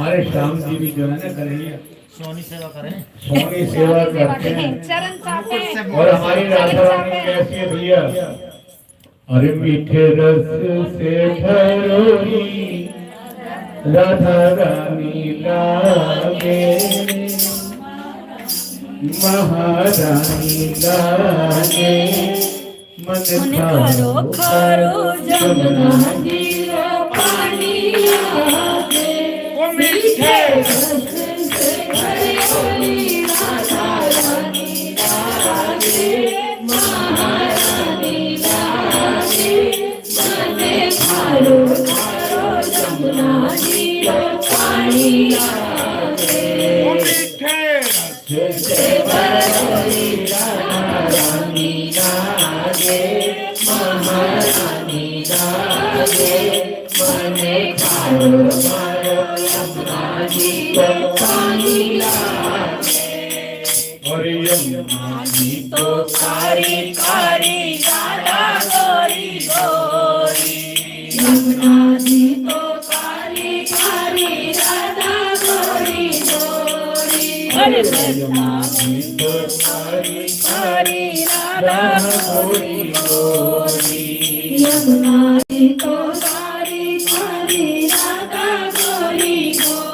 हमारे श्याम जी भी जो है ना कन्हैया सोनी सेवा करें, सोनी सेवा करते हैं चरण चाहते हैं और हमारी राधा रानी कैसी है भैया। अरे मीठे रस से भरोई राधा रानी लागे महारानी लागे मन खारो खारो जमुना जी पानी लागे वो मीठे रस से भरोई राधा रानी लागे महारानी लागे मन खारो खारो जमुना जी पानी लागे वो मीठे रस से भरोई राधा रानी लागे महारानी लागे मन खारो खारो जमुना जी पानी लागे और यमुना जी तो कारी कारी राधा गोरी गोरी यमुना जी तो कारी कारी राधा गोरी गोरी अरे यमुना जी तो कारी कारी राधा गोरी गोरी यमुना